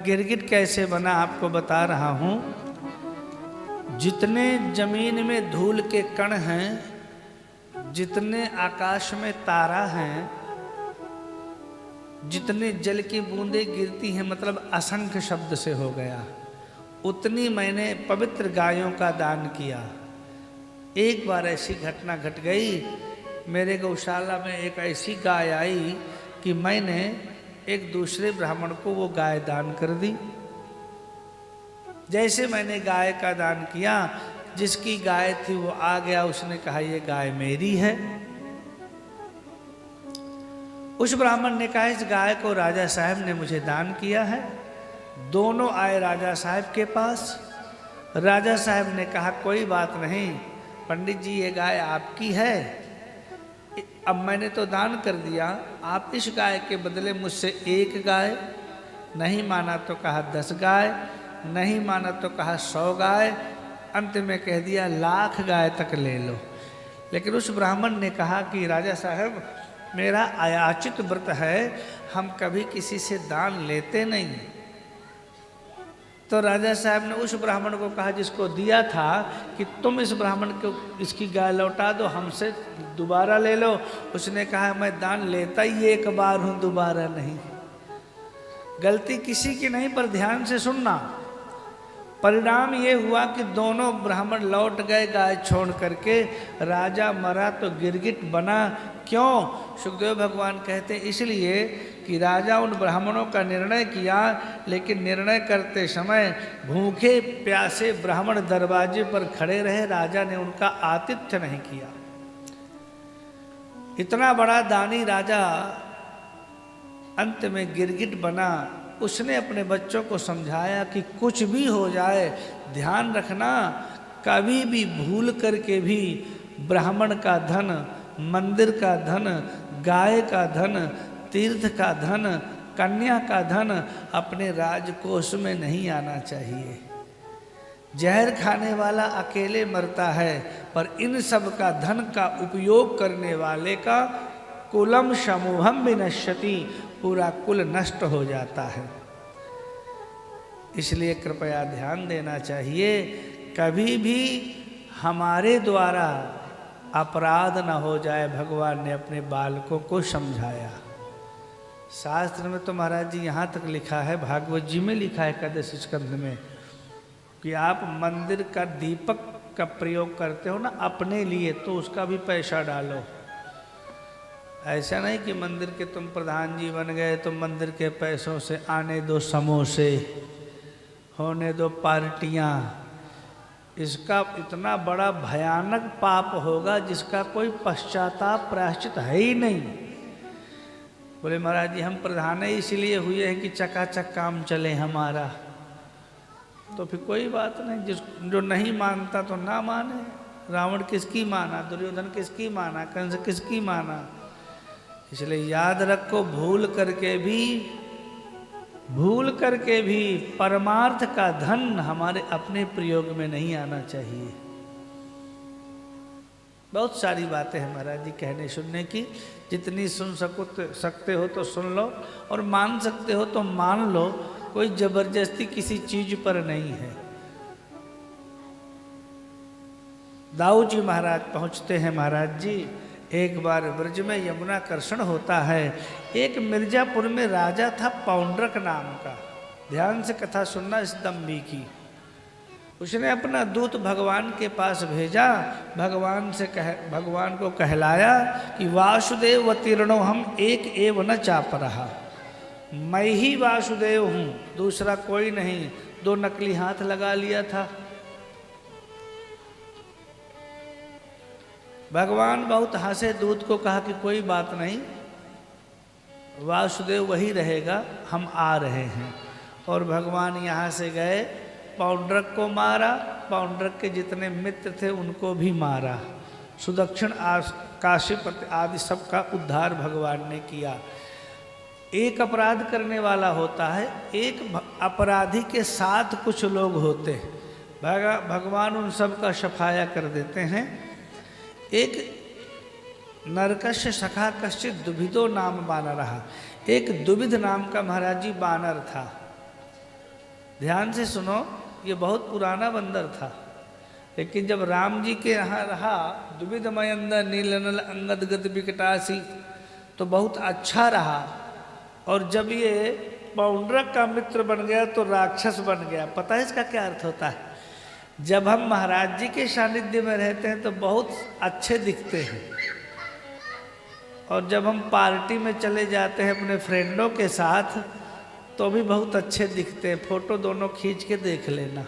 गिरगिट कैसे बना आपको बता रहा हूं। जितने जमीन में धूल के कण हैं, जितने आकाश में तारा हैं, जितने जल की बूंदें गिरती हैं, मतलब असंख्य शब्द से हो गया, उतनी मैंने पवित्र गायों का दान किया। एक बार ऐसी घटना घट गई, मेरे गौशाला में एक ऐसी गाय आई कि मैंने एक दूसरे ब्राह्मण को वो गाय दान कर दी। जैसे मैंने गाय का दान किया, जिसकी गाय थी वो आ गया, उसने कहा ये गाय मेरी है। उस ब्राह्मण ने कहा इस गाय को राजा साहब ने मुझे दान किया है। दोनों आए राजा साहब के पास। राजा साहब ने कहा कोई बात नहीं पंडित जी, ये गाय आपकी है, अब मैंने तो दान कर दिया, आप इस गाय के बदले मुझसे एक गाय, नहीं माना तो कहा 10 गाय, नहीं माना तो कहा 100 गाय, अंत में कह दिया 1,00,000 गाय तक ले लो। लेकिन उस ब्राह्मण ने कहा कि राजा साहब मेरा अयाचित व्रत है, हम कभी किसी से दान लेते नहीं। तो राजा साहब ने उस ब्राह्मण को कहा जिसको दिया था कि तुम इस ब्राह्मण को इसकी गाय लौटा दो, हमसे दोबारा ले लो। उसने कहा मैं दान लेता ही एक बार हूं, दोबारा नहीं। गलती किसी की नहीं, पर ध्यान से सुनना। परिणाम ये हुआ कि दोनों ब्राह्मण लौट गए गाय छोड़ करके। राजा मरा तो गिरगिट बना। क्यों? सुखदेव भगवान कहते इसलिए कि राजा उन ब्राह्मणों का निर्णय किया, लेकिन निर्णय करते समय भूखे प्यासे ब्राह्मण दरवाजे पर खड़े रहे, राजा ने उनका आतिथ्य नहीं किया। इतना बड़ा दानी राजा अंत में गिरगिट बना। उसने अपने बच्चों को समझाया कि कुछ भी हो जाए, ध्यान रखना कभी भी भूल करके भी ब्राह्मण का धन, मंदिर का धन, गाय का धन, तीर्थ का धन, कन्या का धन अपने राजकोष में नहीं आना चाहिए। जहर खाने वाला अकेले मरता है, पर इन सब का धन का उपयोग करने वाले का कुलम समूहम विनश्यति, पूरा कुल नष्ट हो जाता है। इसलिए कृपया ध्यान देना चाहिए, कभी भी हमारे द्वारा अपराध न हो जाए। भगवान ने अपने बालकों को समझाया। शास्त्र में तो महाराज जी यहाँ तक लिखा है, भागवत जी में लिखा है एकादश स्कंध में, कि आप मंदिर का दीपक का प्रयोग करते हो ना अपने लिए, तो उसका भी पैसा डालो। ऐसा नहीं कि मंदिर के तुम प्रधान जी बन गए तो मंदिर के पैसों से आने दो समोसे, होने दो पार्टियां। इसका इतना बड़ा भयानक पाप होगा जिसका कोई पश्चाताप प्रायश्चित है ही नहीं। बोले महाराज जी हम प्रधान ही इसीलिए हुए हैं कि चकाचक काम चले हमारा। तो फिर कोई बात नहीं, जो नहीं मानता तो ना माने। रावण किसकी माना, दुर्योधन किसकी माना, कंस किसकी माना। इसलिए याद रखो, भूल करके भी परमार्थ का धन हमारे अपने प्रयोग में नहीं आना चाहिए। बहुत सारी बातें हैं महाराज जी कहने सुनने की, जितनी सुन सकते हो तो सुन लो, और मान सकते हो तो मान लो। कोई जबरदस्ती किसी चीज पर नहीं है। दाऊ जी महाराज पहुंचते हैं। महाराज जी एक बार ब्रज में यमुना कर्षण होता है। एक मिर्जापुर में राजा था पौंड्रक नाम का। ध्यान से कथा सुनना इस दम्भी की। उसने अपना दूत भगवान के पास भेजा, भगवान को कहलाया कि वासुदेव अतीर्णो हम एक एव न चाप रहा, मैं ही वासुदेव हूँ, दूसरा कोई नहीं। 2 नकली हाथ लगा लिया था। भगवान बहुत हंसे, दूत को कहा कि कोई बात नहीं, वासुदेव वही रहेगा, हम आ रहे हैं। और भगवान यहाँ से गए, पौंड्रक को मारा, पौंड्रक के जितने मित्र थे उनको भी मारा। सुदक्षिण काशीपति आदि सबका उद्धार भगवान ने किया। एक अपराध करने वाला होता है, एक अपराधी के साथ कुछ लोग होते हैं, भगवान उन सब का सफाया कर देते हैं। एक नरकस्य सखा कश्चित दुभिदो नाम बानर रहा। एक दुविध नाम का महाराज जी बानर था। ध्यान से सुनो, ये बहुत पुराना बंदर था, लेकिन जब राम जी के यहाँ रहा, दुविधमय अंदर नीलनल अंगद गद विकटासी, तो बहुत अच्छा रहा। और जब ये पौंड्रक का मित्र बन गया तो राक्षस बन गया। पता है इसका क्या अर्थ होता है? जब हम महाराज जी के सानिध्य में रहते हैं तो बहुत अच्छे दिखते हैं, और जब हम पार्टी में चले जाते हैं अपने फ्रेंडों के साथ तो भी बहुत अच्छे दिखते हैं। फोटो दोनों खींच के देख लेना।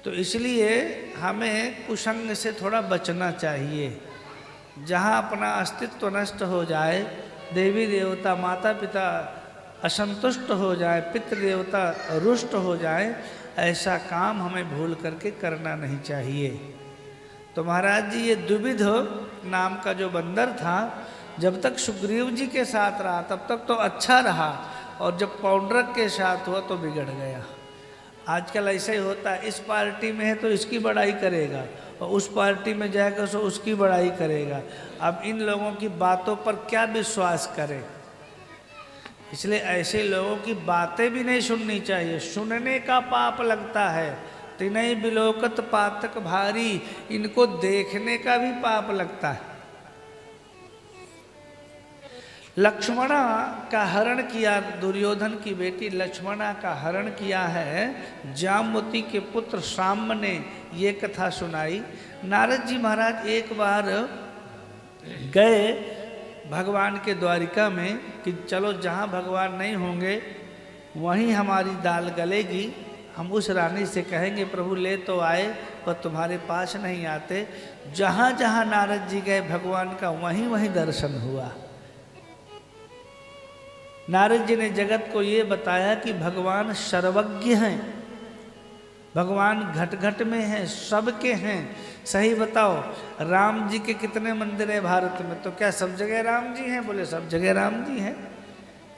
तो इसलिए हमें कुसंग से थोड़ा बचना चाहिए। जहाँ अपना अस्तित्व नष्ट हो जाए, देवी देवता माता पिता असंतुष्ट हो जाए, पितृ देवता रुष्ट हो जाए, ऐसा काम हमें भूल करके करना नहीं चाहिए। तो महाराज जी ये द्विविध नाम का जो बंदर था, जब तक सुग्रीव जी के साथ रहा तब तक तो अच्छा रहा, और जब पौंड्रक के साथ हुआ तो बिगड़ गया। आजकल ऐसा ही होता है, इस पार्टी में है तो इसकी बड़ाई करेगा, और उस पार्टी में जाएगा तो उसकी बड़ाई करेगा। अब इन लोगों की बातों पर क्या विश्वास करें? इसलिए ऐसे लोगों की बातें भी नहीं सुननी चाहिए। सुनने का पाप लगता है। तिनय बिलोकत पातक भारी, इनको देखने का भी पाप लगता है। लक्ष्मणा का हरण किया, दुर्योधन की बेटी लक्ष्मणा का हरण किया है जामवती के पुत्र शाम ने, ये कथा सुनाई। नारद जी महाराज एक बार गए भगवान के द्वारिका में कि चलो जहाँ भगवान नहीं होंगे वहीं हमारी दाल गलेगी। हम उस रानी से कहेंगे प्रभु ले तो आए पर तुम्हारे पास नहीं आते। जहाँ जहाँ नारद जी गए भगवान का वहीं वहीं दर्शन हुआ। नारद जी ने जगत को ये बताया कि भगवान सर्वज्ञ हैं, भगवान घट घट में हैं, सबके हैं। सही बताओ, राम जी के कितने मंदिर है भारत में? तो क्या सब जगह राम जी हैं? बोले सब जगह राम जी हैं।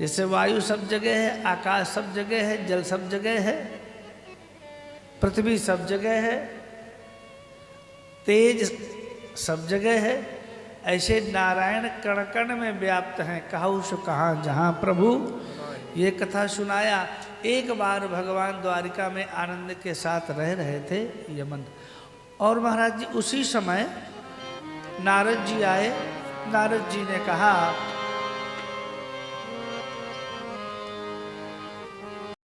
जैसे वायु सब जगह है, आकाश सब जगह है, जल सब जगह है, पृथ्वी सब जगह है, तेज सब जगह है, ऐसे नारायण कण कण में व्याप्त हैं। कहूँ सो कहाँ जहाँ प्रभु, ये कथा सुनाया। एक बार भगवान द्वारिका में आनंद के साथ रह रहे थे यमन, और महाराज जी उसी समय नारद जी आए। नारद जी ने कहा